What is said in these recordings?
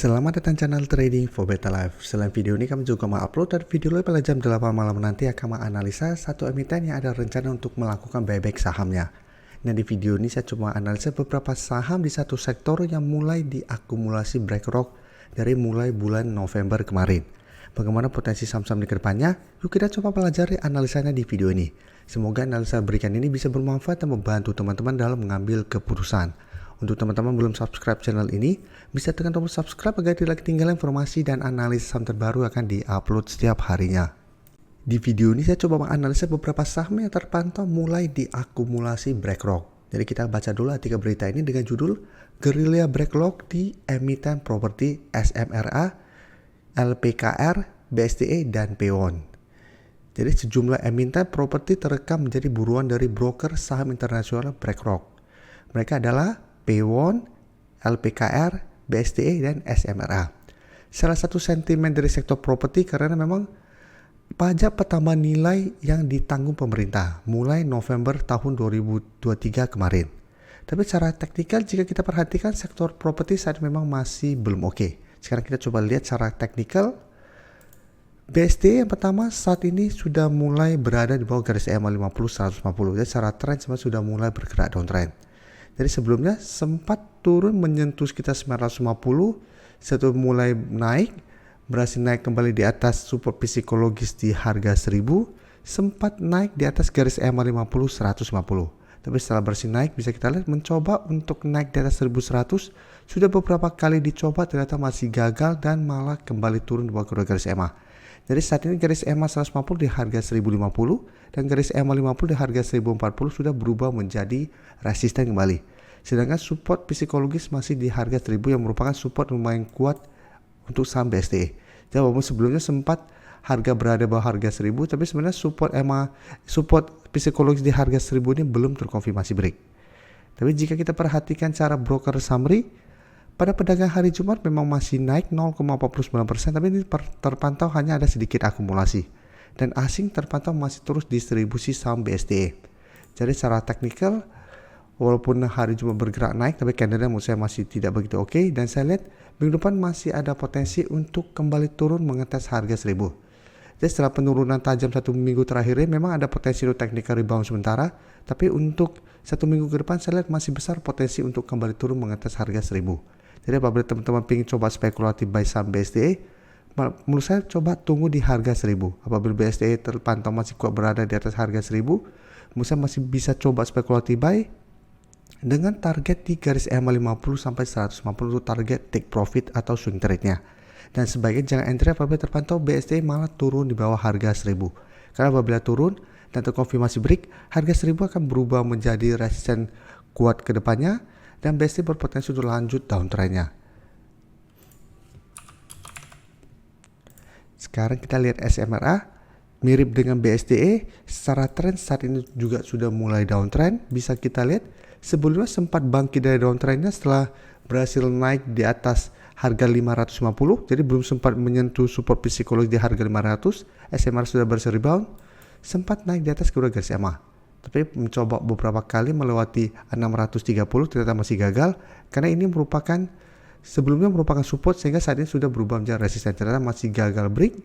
Selamat datang channel Trading for Better Life. Selain video ini kami juga mengupload dan video pada jam 8 malam nanti akan menganalisa satu emiten yang ada rencana untuk melakukan buyback sahamnya. Nah, di video ini saya cuma analisa beberapa saham di satu sektor yang mulai diakumulasi BlackRock dari mulai bulan November kemarin. Bagaimana potensi saham-saham di kedepannya? Yuk kita coba pelajari analisanya di video ini. Semoga analisa berikan ini bisa bermanfaat dan membantu teman-teman dalam mengambil keputusan. Untuk teman-teman belum subscribe channel ini, bisa tekan tombol subscribe agar tidak ketinggalan informasi dan analisis saham terbaru akan diupload setiap harinya. Di video ini saya coba menganalisa beberapa saham yang terpantau mulai diakumulasi BlackRock. Jadi kita baca dulu artikel berita ini dengan judul Gerilya BlackRock di emiten properti SMRA, LPKR, BSTE, dan PWON. Jadi sejumlah emiten properti terekam menjadi buruan dari broker saham internasional BlackRock. Mereka adalah PWON, LPKR, BSTE, dan SMRA. Salah satu sentimen dari sektor properti karena memang pajak pertambahan nilai yang ditanggung pemerintah mulai November tahun 2023 kemarin. Tapi secara teknikal jika kita perhatikan sektor properti saat memang masih belum oke. Sekarang kita coba lihat secara teknikal. BSTE yang pertama saat ini sudah mulai berada di bawah garis EMA 50-150. Jadi secara tren sudah mulai bergerak downtrend. Jadi sebelumnya sempat turun menyentuh sekitar 950, setelah mulai naik, berhasil naik kembali di atas support psikologis di harga 1000, sempat naik di atas garis EMA 50-150. Tapi setelah berhasil naik, bisa kita lihat mencoba untuk naik di atas 1100, sudah beberapa kali dicoba ternyata masih gagal dan malah kembali turun di bawah garis EMA. Jadi saat ini garis EMA 150 di harga 1050 dan garis EMA 50 di harga 1040 sudah berubah menjadi resisten kembali. Sedangkan support psikologis masih di harga 1000 yang merupakan support lumayan kuat untuk saham BSTE. Jadi walaupun sebelumnya sempat harga berada bawah harga 1000, tapi sebenarnya support psikologis di harga 1000 ini belum terkonfirmasi break. Tapi jika kita perhatikan cara broker summary, pada perdagangan hari Jumat memang masih naik 0,49%, tapi ini terpantau hanya ada sedikit akumulasi. Dan asing terpantau masih terus distribusi saham BSTE. Jadi secara teknikal, walaupun hari Jumat bergerak naik, tapi candlenya menurut saya masih tidak begitu oke. Dan saya lihat minggu depan masih ada potensi untuk kembali turun mengetes harga 1000. Jadi setelah penurunan tajam satu minggu terakhir ini memang ada potensi untuk technical rebound sementara. Tapi untuk satu minggu ke depan saya lihat masih besar potensi untuk kembali turun mengetes harga 1000. Jadi apabila teman-teman ingin coba spekulatif buy saham BSTE, menurut saya coba tunggu di harga 1000. Apabila BSTE terpantau masih kuat berada di atas harga 1000, menurut saya masih bisa coba spekulatif buy dengan target di garis EMA 50 sampai 150 untuk target take profit atau swing trade-nya. Dan sebaiknya jangan entry apabila terpantau BSTE malah turun di bawah harga 1000. Karena apabila turun dan terkonfirmasi break, harga 1000 akan berubah menjadi resisten kuat ke depannya dan BSTE berpotensi untuk lanjut downtrend-nya. Sekarang kita lihat SMRA, mirip dengan BSTE, secara tren saat ini juga sudah mulai downtrend. Bisa kita lihat sebelumnya sempat bangkit dari downtrend-nya setelah berhasil naik di atas harga 550, jadi belum sempat menyentuh support psikologis di harga 500. SMRA sudah berhasil rebound, sempat naik di atas kedua garis EMA. Tapi mencoba beberapa kali melewati 630 ternyata masih gagal karena ini sebelumnya merupakan support sehingga saat ini sudah berubah menjadi resisten, ternyata masih gagal break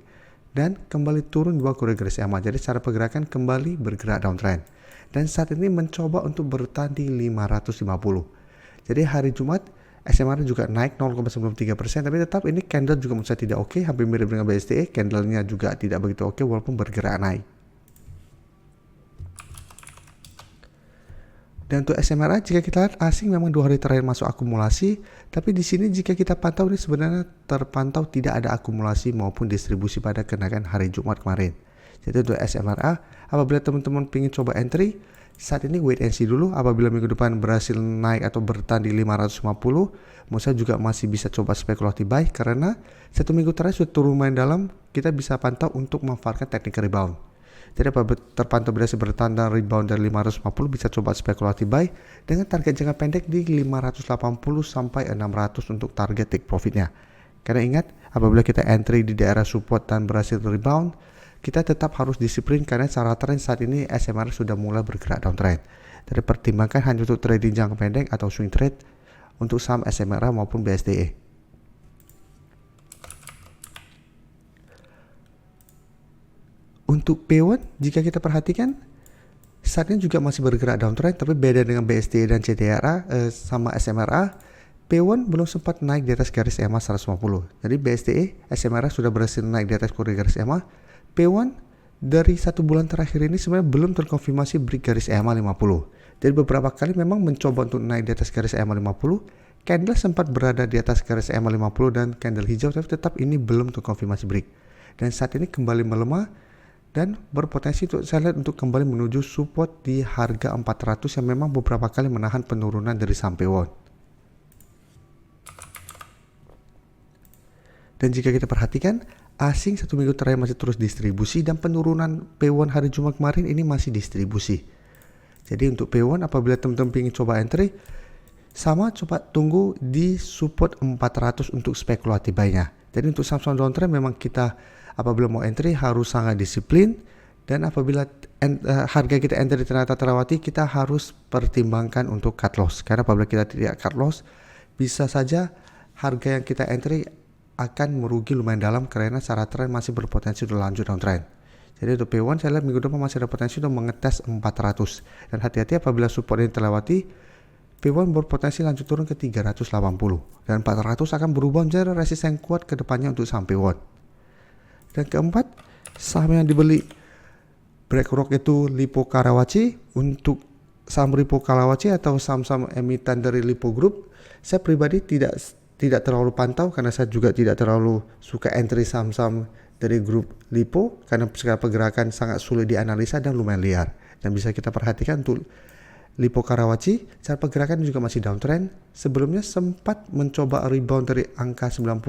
dan kembali turun di bawah garis EMA. Jadi secara pergerakan kembali bergerak downtrend dan saat ini mencoba untuk bertahan di 550. Jadi hari Jumat SMRA juga naik 0,93%, tapi tetap ini candle juga menurut saya tidak oke, hampir mirip dengan BSTE, candlenya juga tidak begitu oke walaupun bergerak naik. Dan untuk SMRA jika kita lihat asing memang 2 hari terakhir masuk akumulasi, tapi di sini jika kita pantau ini sebenarnya terpantau tidak ada akumulasi maupun distribusi pada kenaikan hari Jumat kemarin. Jadi untuk SMRA apabila teman-teman ingin coba entry, saat ini wait and see dulu. Apabila minggu depan berhasil naik atau bertahan di 550, menurut saya juga masih bisa coba spekulatif buy karena satu minggu terakhir sudah turun lumayan dalam, kita bisa pantau untuk memanfaatkan technical rebound. Jadi apabila terpantau berhasil bertahan dan rebound dari 550, bisa coba spekulatif buy dengan target jangka pendek di 580 sampai 600 untuk target take profitnya. Karena ingat, apabila kita entry di daerah support dan berhasil rebound, kita tetap harus disiplin karena secara tren saat ini SMRA sudah mulai bergerak downtrend. Jadi pertimbangkan hanya untuk trading jangka pendek atau swing trade untuk saham SMRA maupun BSTE. Untuk P1 jika kita perhatikan saat ini juga masih bergerak downtrend, tapi beda dengan BSD dan CTRA sama SMRA. P1 belum sempat naik di atas garis EMA 150. Jadi BSDE, SMRA sudah berhasil naik di atas koridor garis EMA. P1 dari 1 bulan terakhir ini sebenarnya belum terkonfirmasi break garis EMA 50. Jadi beberapa kali memang mencoba untuk naik di atas garis EMA 50. Candle sempat berada di atas garis EMA 50 dan candle hijau, tapi tetap ini belum terkonfirmasi break. Dan saat ini kembali melemah dan berpotensi untuk saya lihat untuk kembali menuju support di harga 400 yang memang beberapa kali menahan penurunan dari saham P1. Dan jika kita perhatikan, asing 1 minggu terakhir masih terus distribusi dan penurunan P1 hari Jumat kemarin ini masih distribusi. Jadi untuk P1 apabila teman-teman ingin coba entry, sama coba tunggu di support 400 untuk spekulatif buy-nya. Jadi untuk saham-saham downtrend memang kita apabila mau entry harus sangat disiplin, dan apabila harga kita entry ternyata terlewati, kita harus pertimbangkan untuk cut loss. Karena apabila kita tidak cut loss, bisa saja harga yang kita entry akan merugi lumayan dalam karena secara tren masih berpotensi untuk lanjut downtrend. Jadi untuk P1 saya lihat minggu depan masih ada potensi untuk mengetes 400. Dan hati-hati apabila support ini terlewati, P1 berpotensi lanjut turun ke 380. Dan 400 akan berubah menjadi resisten kuat ke depannya untuk saham P1. Dan keempat, saham yang dibeli BlackRock itu Lippo Karawaci. Untuk saham Lippo Karawaci atau saham-saham emiten dari Lippo Group, saya pribadi tidak terlalu pantau karena saya juga tidak terlalu suka entry saham-saham dari grup Lippo karena secara pergerakan sangat sulit dianalisa dan lumayan liar. Dan bisa kita perhatikan untuk Lippo Karawaci, secara pergerakan juga masih downtrend. Sebelumnya sempat mencoba rebound dari angka 90,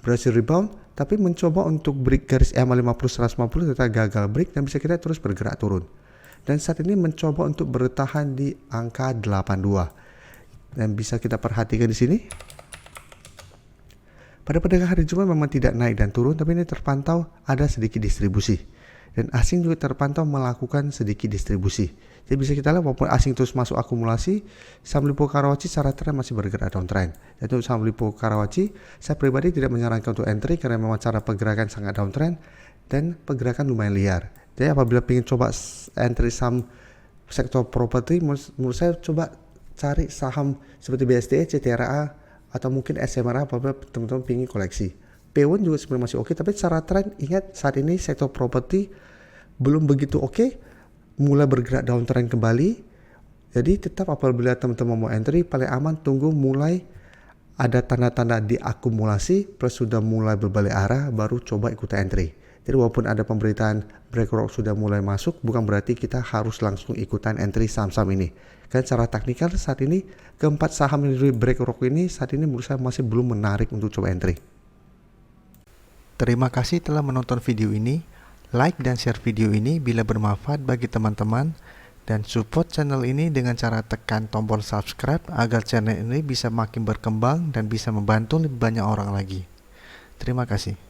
berhasil rebound, tapi mencoba untuk break garis EMA 50-150 tetap gagal break dan bisa kita terus bergerak turun. Dan saat ini mencoba untuk bertahan di angka 82. Dan bisa kita perhatikan di sini. Pada perdagangan hari Jumat memang tidak naik dan turun, tapi ini terpantau ada sedikit distribusi. Dan asing juga terpantau melakukan sedikit distribusi. Jadi bisa kita lihat walaupun asing terus masuk akumulasi, saham Lippo Karawaci secara tren masih bergerak downtrend. Jadi untuk saham Lippo Karawaci, saya pribadi tidak menyarankan untuk entry karena memang cara pergerakan sangat downtrend dan pergerakan lumayan liar. Jadi apabila ingin coba entry saham sektor properti, menurut saya coba cari saham seperti BSDE, CTRA, atau mungkin SMRA apabila teman-teman ingin koleksi. P1 juga sebenarnya masih oke, tapi secara tren ingat saat ini sektor properti belum begitu oke, mulai bergerak downtrend kembali. Jadi tetap apabila teman-teman mau entry, paling aman tunggu mulai ada tanda-tanda diakumulasi plus sudah mulai berbalik arah, baru coba ikuti entry. Jadi walaupun ada pemberitaan BlackRock sudah mulai masuk, bukan berarti kita harus langsung ikutan entry saham-saham ini. Karena secara teknikal saat ini keempat saham dari BlackRock ini saat ini menurut saya masih belum menarik untuk coba entry. Terima kasih telah menonton video ini. Like dan share video ini bila bermanfaat bagi teman-teman, dan support channel ini dengan cara tekan tombol subscribe agar channel ini bisa makin berkembang dan bisa membantu lebih banyak orang lagi. Terima kasih.